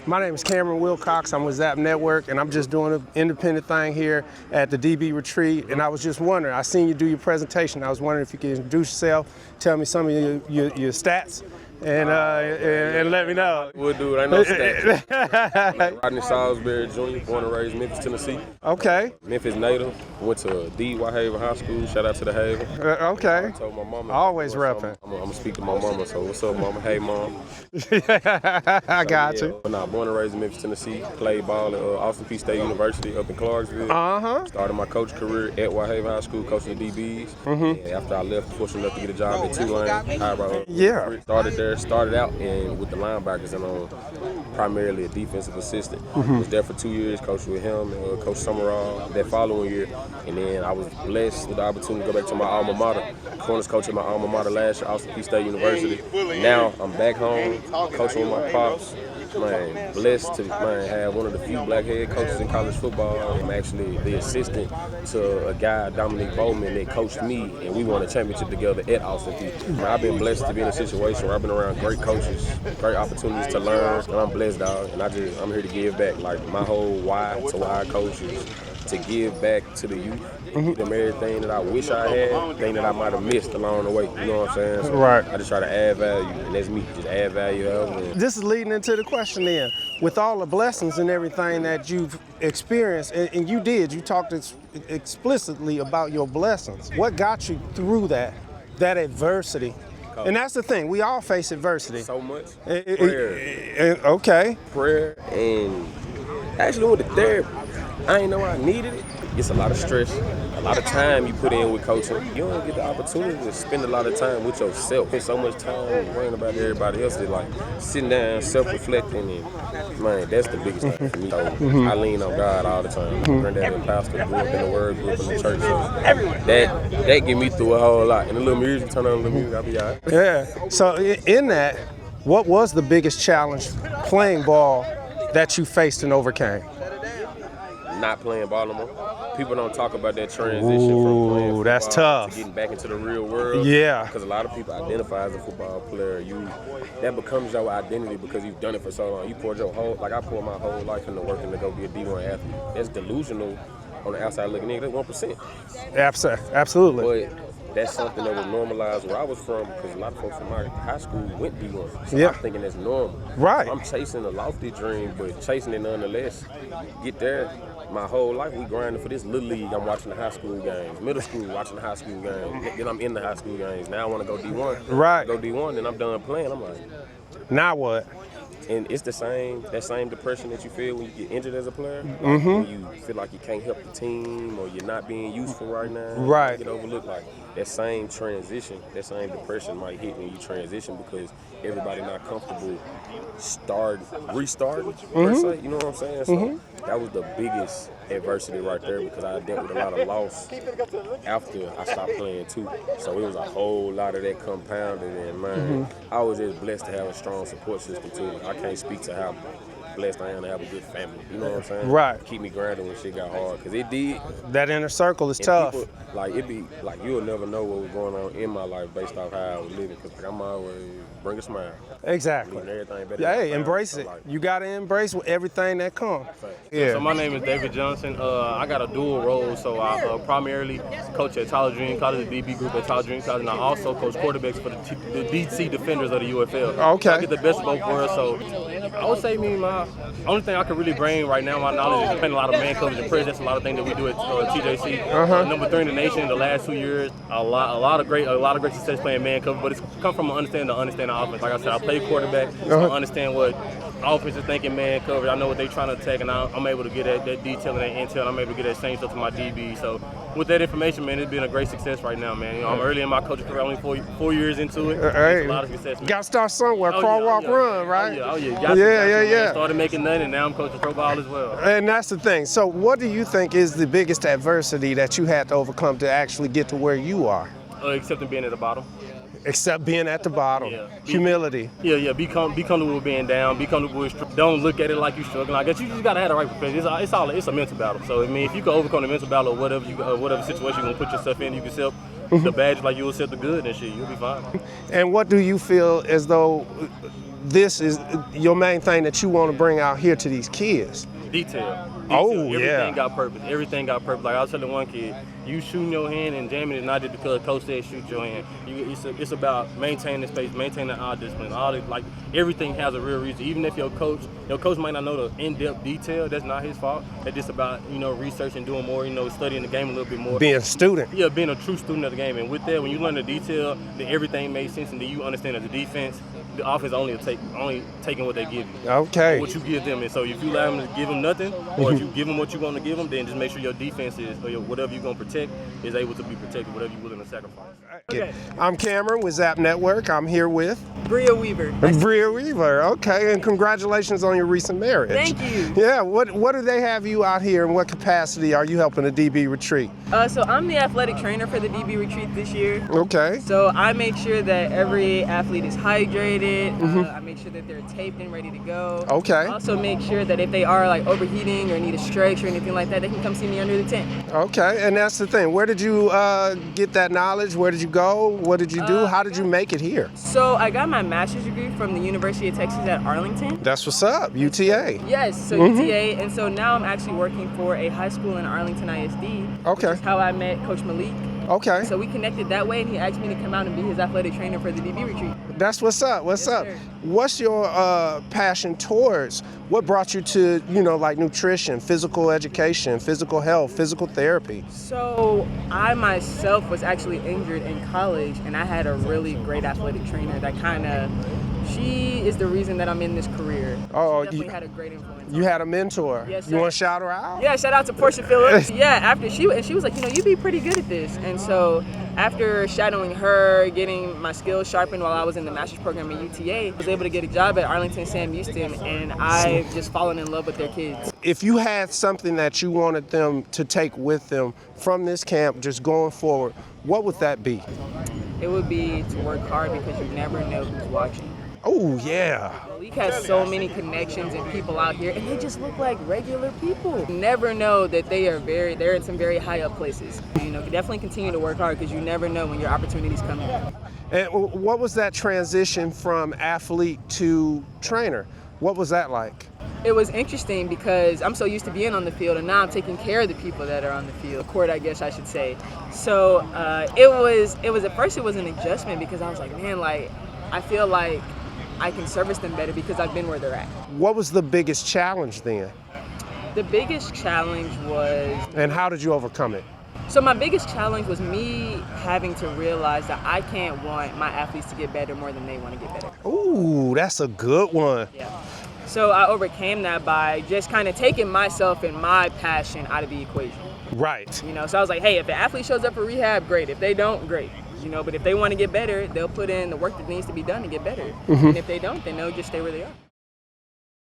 My name is Cameron Wilcox. I'm with Zap Network, and I'm just doing an independent thing here at the DB Retreat. And I was just wondering, I seen you do your presentation. I was wondering if you could introduce yourself, tell me some of your stats, and let me know. We'll do it. I know stats. Rodney Saulsberry Jr., born and raised Memphis, Tennessee. Okay. Memphis native. Went to DB Acedemy High School. Shout out to the Haven. Okay. I told my mama. Always repping. I'm gonna speak to my mama. So what's up, mama? Hey, mom. I got you. But nah, born and raised in Memphis, Tennessee. Played ball at Austin Peay State University up in Clarksville. Started my coach career at Whitehaven High School, coaching the DBs. And after I left, fortunate enough to get a job at Tulane. Started out and with the linebackers and primarily a defensive assistant. Was there for 2 years, coached with him and Coach Summerall that following year. And then I was blessed with the opportunity to go back to my alma mater. Corners coach at my alma mater last year, Austin Peay State University. Now I'm back home, coaching with my pops. Man, blessed to have one of the few black head coaches in college football. I'm actually the assistant to a guy, Malik Boynton, that coached me, and we won a championship together at Austin Peay. I've been blessed to be in a situation where I've been around great coaches, great opportunities to learn, and I'm blessed, dog. And I'm here to give back. Like my whole why to why I coach is to give back to the youth. Them everything that I wish I had, thing that I might have missed along the way. You know what I'm saying? So right. I just try to add value, and that's me, just add value. This is leading into the question then. With all the blessings and everything that you've experienced, and you talked explicitly about your blessings. What got you through that adversity? And that's the thing, we all face adversity. So much. Prayer. Okay. Prayer, and actually with the therapy, I didn't know I needed it. It's a lot of stress, a lot of time you put in with coaching. You don't get the opportunity to spend a lot of time with yourself. Spend so much time worrying about everybody else. It's like sitting down, self-reflecting, and man, that's the biggest thing for me. So I lean on God all the time. My granddad was a pastor, grew up in the Word, grew up in the church. So that get me through a whole lot. And the little music, turn on the music, I'll be all right. Yeah. So in that, what was the biggest challenge playing ball that you faced and overcame? Not playing ball no more. People don't talk about that transition from playing football that's tough. to getting back into the real world. Yeah. Because a lot of people identify as a football player. That becomes your identity because you've done it for so long. You poured your whole, like I poured my whole life into working to go be a D1 athlete. That's delusional on the outside looking in. That's 1%. Absolutely. But that's something that was normalized where I was from because a lot of folks from my high school went D1. So I'm thinking that's normal. Right. I'm chasing a lofty dream, but chasing it nonetheless. Get there. My whole life we grinding for this little league. I'm watching the high school games, middle school watching the high school games. Then I'm in the high school games. Now I want to go D1. Right. Go D1, then I'm done playing. I'm like, now what? And it's that same depression that you feel when you get injured as a player. When you feel like you can't help the team or you're not being useful right now. Right. You get overlooked. Like that same transition, that same depression might hit when you transition because everybody not comfortable restarting per se. You know what I'm saying? So that was the biggest adversity right there because I dealt with a lot of loss after I stopped playing too. So it was a whole lot of that compounded, and man, I was just blessed to have a strong support system too. I can't speak to how blessed I am to have a good family. You know what I'm saying? Right. Keep me grounded when shit got hard because it did. That inner circle is tough. People, like it be like you'll never know what was going on in my life based off how I was living because I'm always bring a smile. Exactly. Everything better. Hey, embrace it. You gotta embrace everything that comes. Yeah. So my name is David Johnson. I got a dual role. So I primarily coach at Tyler Dream College, the DB group at Tyler Dream College, and I also coach quarterbacks for the DC Defenders of the UFL. Okay. So I get the best of both worlds. So I would say my only thing I can really bring right now, my knowledge is playing a lot of man coverage and press. That's a lot of things that we do at TJC. Number 3 in the nation in the last 2 years. A lot of great success playing man coverage, but it's come from an understanding the offense. Like I said, I play quarterback, so I understand what offense is thinking man coverage. I know what they're trying to attack, and I'm able to get that detail and that intel, and I'm able to get that same stuff to my DB. So with that information, man, it's been a great success right now, man. You know, I'm early in my coaching career, only 4 years into it. It's a lot of success. Got to start somewhere. Crawl, walk, run, right? Yeah. Started making nothing, and now I'm coaching pro ball as well. And that's the thing. So what do you think is the biggest adversity that you had to overcome to actually get to where you are? Accepting being at the bottom. Except being at the bottom. Humility. Be comfortable with being down. Be comfortable with don't look at it like you're struggling. I guess you just gotta have the right profession. It's a mental battle. So I mean, if you can overcome the mental battle or whatever situation you're gonna put yourself in, you can accept the badge like you accept the good and shit. You'll be fine. And what do you feel as though this is your main thing that you want to bring out here to these kids. Detail. Oh, Everything yeah. got purpose. Everything got purpose. Like I was telling one kid, you shooting your hand and jamming is not just because coach said shoot your hand. It's about maintaining the space, maintaining our discipline. Everything has a real reason. Even if your coach might not know the in-depth detail, that's not his fault. It's just about researching, doing more, studying the game a little bit more. Being a student. Yeah, being a true student of the game. And with that, when you learn the detail, then everything makes sense, and then you understand that the defense, the offense only taking what they give you. Okay. What you give them. And so if you allow them to give them nothing, or if you give them what you want to give them, then just make sure your defense is, or whatever you're going to protect, is able to be protected, whatever you're willing to sacrifice. Okay. I'm Cameron with Zap Network. I'm here with Bria Weaver. Bria Weaver. Okay, and congratulations on your recent marriage. Thank you. Yeah, what do they have you out here, and what capacity are you helping the DB retreat? So I'm the athletic trainer for the DB retreat this year. Okay. So I make sure that every athlete is hydrated. I make sure that they're taped and ready to go. Okay. I also make sure that if they are like overheating or need a stretch or anything like that, they can come see me under the tent. Okay, and that's the thing. Where did you get that knowledge? Where did you go? What did you do? How did you make it here? So I got my master's degree from the University of Texas at Arlington. That's what's up, UTA. Yes, so UTA, and so now I'm actually working for a high school in Arlington ISD. Okay. Which is how I met Coach Malik. Okay. So we connected that way, and he asked me to come out and be his athletic trainer for the DB retreat. That's what's up. What's Yes, up? sir. What's your passion towards? What brought you to, like nutrition, physical education, physical health, physical therapy? So I myself was actually injured in college, and I had a really great athletic trainer that she is the reason that I'm in this career. Oh, she definitely had a great influence. You had a mentor. Yes, You sir. want to shout her out? Yeah, shout out to Portia Phillips. Yeah, after she was like, you'd be pretty good at this. And so after shadowing her, getting my skills sharpened while I was in the master's program at UTA, I was able to get a job at Arlington Sam Houston, and I've just fallen in love with their kids. If you had something that you wanted them to take with them from this camp, just going forward, what would that be? It would be to work hard because you never know who's watching. Oh, yeah. Malik has so many connections and people out here, and they just look like regular people. You never know that they're in some very high up places. Definitely continue to work hard because you never know when your opportunities come in. And what was that transition from athlete to trainer? What was that like? It was interesting because I'm so used to being on the field, and now I'm taking care of the people that are on the field, court, I guess I should say. So it was at first it was an adjustment because I was like, man, I feel like I can service them better because I've been where they're at. What was the biggest challenge then? The biggest challenge was... And how did you overcome it? So my biggest challenge was me having to realize that I can't want my athletes to get better more than they want to get better. Ooh, that's a good one. Yeah. So I overcame that by just kind of taking myself and my passion out of the equation. Right. So I was like, hey, if the athlete shows up for rehab, great. If they don't, great. But if they want to get better, they'll put in the work that needs to be done to get better. And if they don't, then they'll just stay where they are.